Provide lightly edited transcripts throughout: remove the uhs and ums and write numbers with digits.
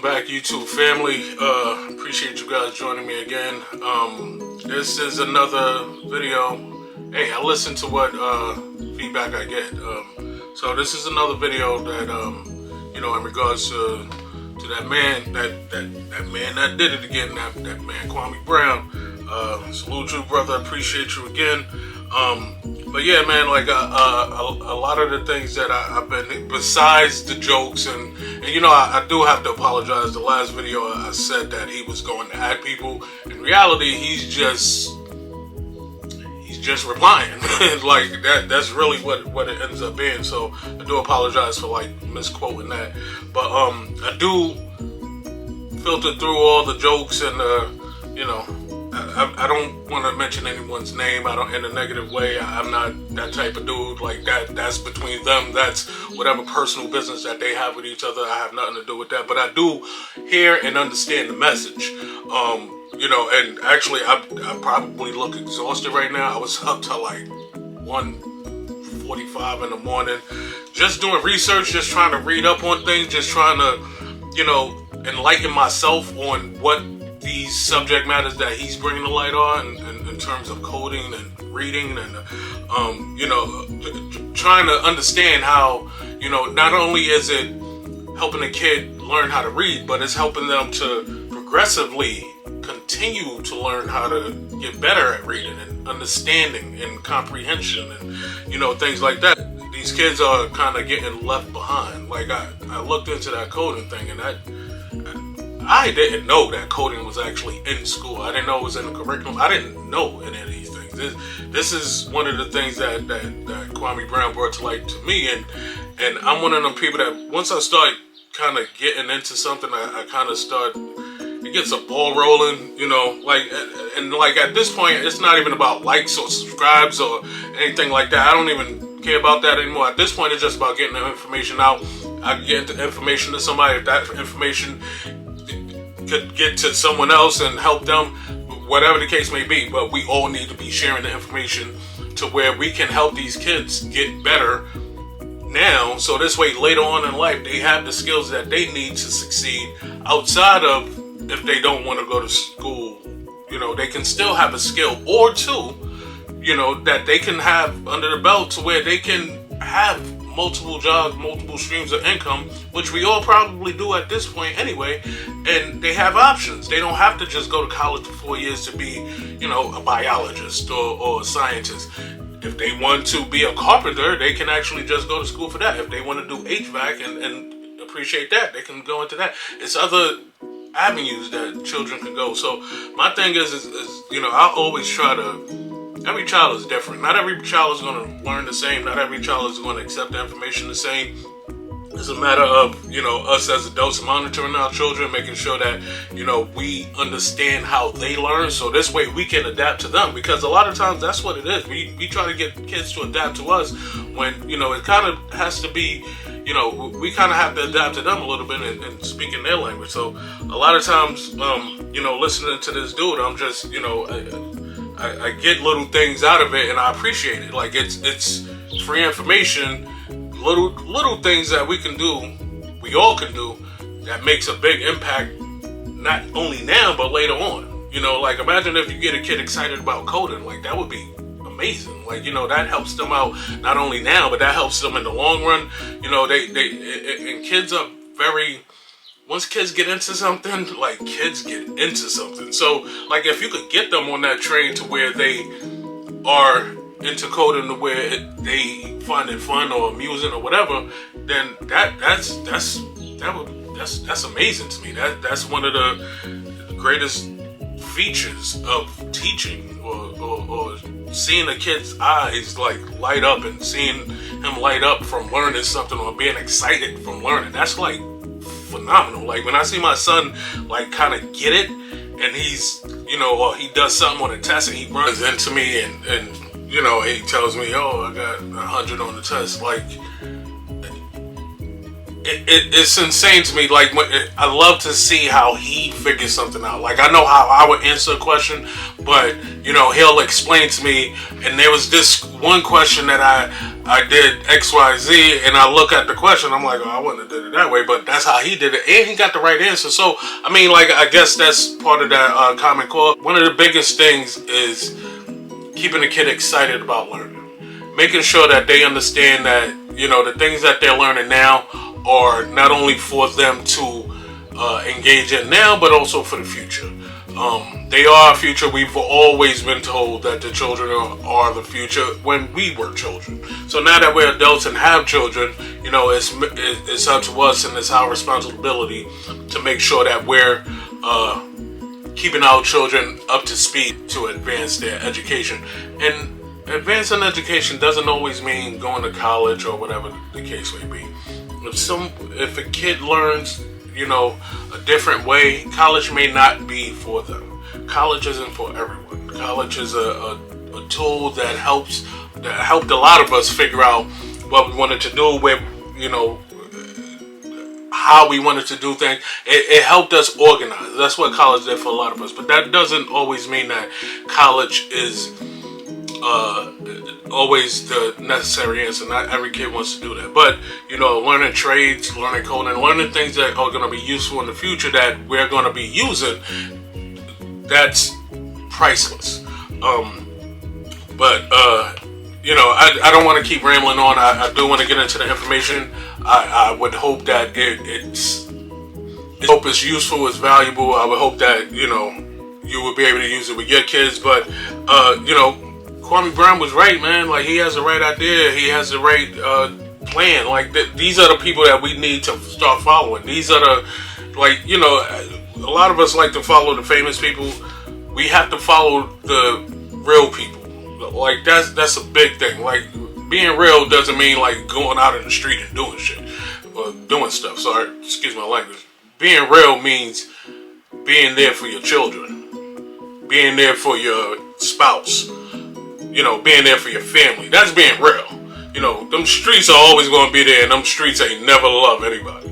Welcome back, YouTube family. Appreciate you guys joining me again. This is another video. Hey, I listen to what feedback I get. So this is another video that in regards to that man, that man that did it again, that man Kwame Brown. Salute you, brother. Appreciate you again. But yeah, man, like a lot of the things that I've been, besides the jokes, and I do have to apologize. The last video I said that he was going to add people. In reality, he's just replying. Like that's really what it ends up being. So I do apologize for like misquoting that. But I do filter through all the jokes and I don't want to mention anyone's name. I don't in a negative way. I'm not that type of dude. Like that's between them. That's whatever personal business that they have with each other. I have nothing to do with that. But I do hear and understand the message. And actually I probably look exhausted right now. I was up till like 1:45 in the morning, just doing research, just trying to read up on things, just trying to, enlighten myself on what these subject matters that he's bringing the light on in terms of coding and reading and trying to understand how not only is it helping a kid learn how to read, but it's helping them to progressively continue to learn how to get better at reading and understanding and comprehension and things like that. These kids are kind of getting left behind. Like I looked into that coding thing, and I didn't know that coding was actually in school. I didn't know it was in the curriculum. I didn't know any of these things. This is one of the things that Kwame Brown brought to light to me, and I'm one of them people that once I start kind of getting into something, I kind of start, it gets a ball rolling, like at this point, it's not even about likes or subscribes or anything like that. I don't even care about that anymore. At this point, it's just about getting the information out. I get the information to somebody. If that information could get to someone else and help them, whatever the case may be, but we all need to be sharing the information to where we can help these kids get better now, so this way later on in life they have the skills that they need to succeed outside of, if they don't want to go to school, they can still have a skill or two, that they can have under the belt to where they can have multiple jobs, multiple streams of income, which we all probably do at this point anyway, and they have options. They don't have to just go to college for 4 years to be, a biologist or a scientist. If they want to be a carpenter, they can actually just go to school for that. If they want to do HVAC and appreciate that, they can go into that. It's other avenues that children can go. So my thing is I always try to, every child is different. Not every child is going to learn the same. Not every child is going to accept the information the same. It's a matter of, us as adults monitoring our children, making sure that, we understand how they learn. So this way we can adapt to them. Because a lot of times that's what it is. We try to get kids to adapt to us when, it kind of has to be, we kind of have to adapt to them a little bit and speak in their language. So a lot of times, listening to this dude, I'm just, I get little things out of it and I appreciate it. Like it's free information, little things that we can do, we all can do, that makes a big impact, not only now but later on. Like imagine if you get a kid excited about coding, like that would be amazing. Like that helps them out not only now, but that helps them in the long run. And kids are very, once kids get into something, like kids get into something. So like if you could get them on that train to where they are into coding, to where they find it fun or amusing or whatever, then that's amazing to me. That's one of the greatest features of teaching, or seeing a kid's eyes like light up and seeing him light up from learning something or being excited from learning. That's like phenomenal. Like when I see my son like kind of get it, and he's or he does something on a test and he runs into me and he tells me, "Oh, I got 100 on the test." Like it's insane to me. Like I love to see how he figures something out. Like I know how I would answer a question, but he'll explain to me. And there was this one question that I did XYZ, and I look at the question, I'm like, oh, I wouldn't have did it that way, but that's how he did it, and he got the right answer. So, I mean, like, I guess that's part of that Common Core. One of the biggest things is keeping the kid excited about learning. Making sure that they understand that, you know, the things that they're learning now are not only for them to engage in now, but also for the future. They are our future. We've always been told that the children are the future when we were children. So now that we're adults and have children, you know, it's up to us, and it's our responsibility to make sure that we're keeping our children up to speed to advance their education. And advancing education doesn't always mean going to college or whatever the case may be. If a kid learns, you know, a different way, college may not be for them. College isn't for everyone. College is a tool that helped a lot of us figure out what we wanted to do, where, you know, how we wanted to do things. It helped us organize. That's what college did for a lot of us. But that doesn't always mean that college is always the necessary answer. Not every kid wants to do that. But, you know, learning trades, learning coding, learning things that are going to be useful in the future that we're going to be using, that's priceless. You know, I don't want to keep rambling on. I do want to get into the information. I would hope that it's useful, it's valuable. I would hope that, you know, you would be able to use it with your kids. But, you know, Kwame Brown was right, man. Like, he has the right idea. He has the right plan. Like, these are the people that we need to start following. These are the, like, you know, a lot of us like to follow the famous people. We have to follow the real people. Like, that's a big thing. Like, being real doesn't mean like going out in the street and doing shit or doing stuff. Sorry, excuse my language. Being real means being there for your children, being there for your spouse, you know, being there for your family. That's being real. You know, them streets are always going to be there, and them streets ain't never love anybody.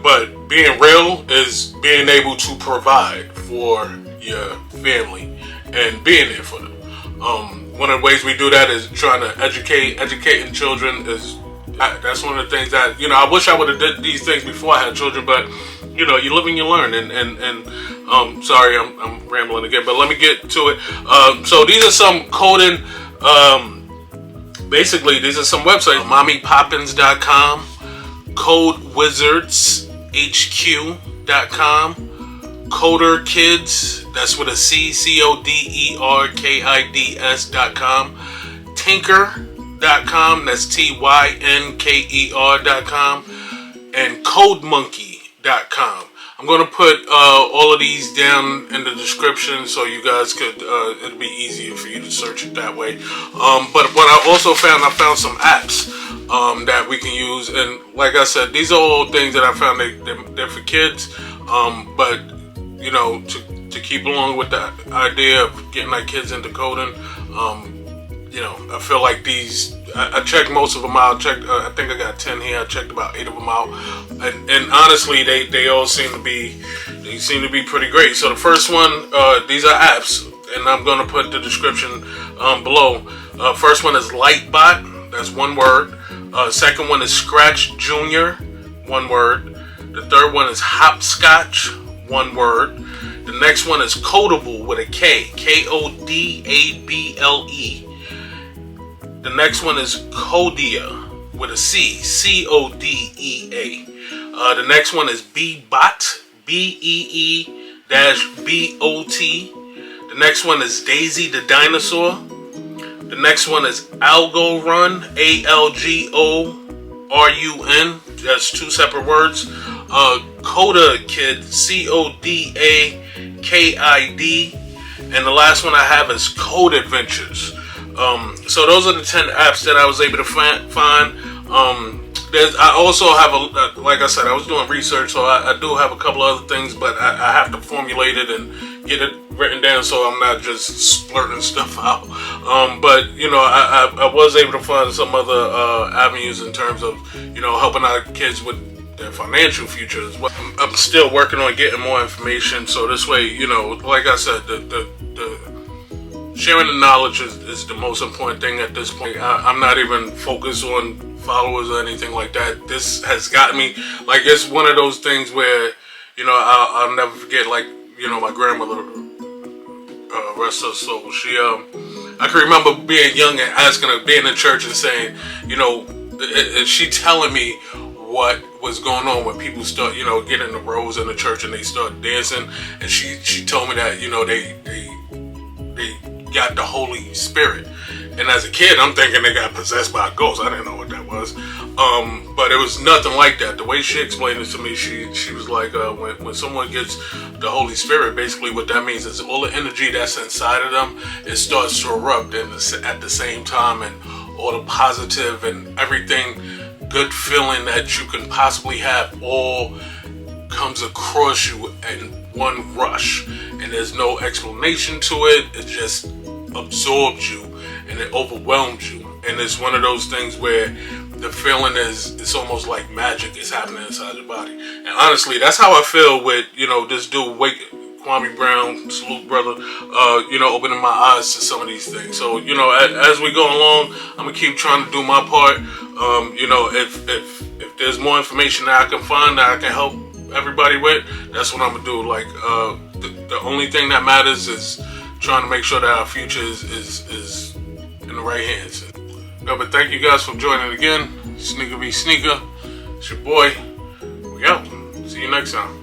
But being real is being able to provide for your family and being there for them. One of the ways we do that is trying to educating children. That's one of the things that, you know, I wish I would have did these things before I had children, but, you know, you live and you learn. And sorry, I'm rambling again, but let me get to it. So these are some coding. Basically, these are some websites: mommypoppins.com, codewizardshq.com, Codakid, that's with a C, CODERKIDS.com, Tinker.com, that's TYNKER.com, and CodeMonkey.com. I'm going to put all of these down in the description so you guys could, it'll be easier for you to search it that way. But what I also found, some apps that we can use. And like I said, these are all things that I found they're for kids. But, you know, to keep along with the idea of getting our kids into coding, you know, I feel like these, I checked most of them out. I think I got 10 here. I checked about 8 of them out, and honestly, they all seem to be pretty great. So the first one, these are apps, and I'm going to put the description below. First one is lightbot. That's one word. Second one is scratchjr. One word. The third one is Hopscotch. One word. The next one is Kodable with a K. Kodable. The next one is Codea with a C, Codea. The next one is Bebot, BEE-BOT. The next one is Daisy the Dinosaur. The next one is Algo Run, ALGORUN. That's two separate words. Codakid, CODAKID. And the last one I have is Code Adventures. So those are the 10 apps that I was able to find. I also have like I said, I was doing research, so I do have a couple other things, but I have to formulate it and get it written down so I'm not just splurting stuff out. But, you know, I was able to find some other avenues in terms of, you know, helping our kids with their financial future as well. I'm still working on getting more information, so this way, you know, like I said, the sharing the knowledge is the most important thing at this point. I'm not even focused on followers or anything like that. This has gotten me, like, it's one of those things where, you know, I'll never forget, like, you know, my grandmother, rest her soul, I can remember being young and asking her, being in church and saying, you know, she telling me what was going on when people start, you know, getting in the rows in the church and they start dancing, and she told me that, you know, they got the Holy Spirit. And as a kid, I'm thinking they got possessed by a ghost. I didn't know what that was. But it was nothing like that. The way she explained it to me, she was like, when someone gets the Holy Spirit, basically what that means is all the energy that's inside of them, it starts to erupt at the same time, and all the positive and everything, good feeling that you can possibly have, all comes across you in one rush. And there's no explanation to it. It just absorbs you and it overwhelms you. And it's one of those things where the feeling it's almost like magic is happening inside your body. And honestly, that's how I feel with, you know, this dude, Kwame Brown, salute brother, you know, opening my eyes to some of these things. So, you know, as we go along, I'm gonna keep trying to do my part. You know, if there's more information that I can find that I can help everybody with, that's what I'm gonna do. Like, the only thing that matters is trying to make sure that our future is in the right hands. No, but thank you guys for joining again. Sneaker be sneaker. It's your boy. We out. See you next time.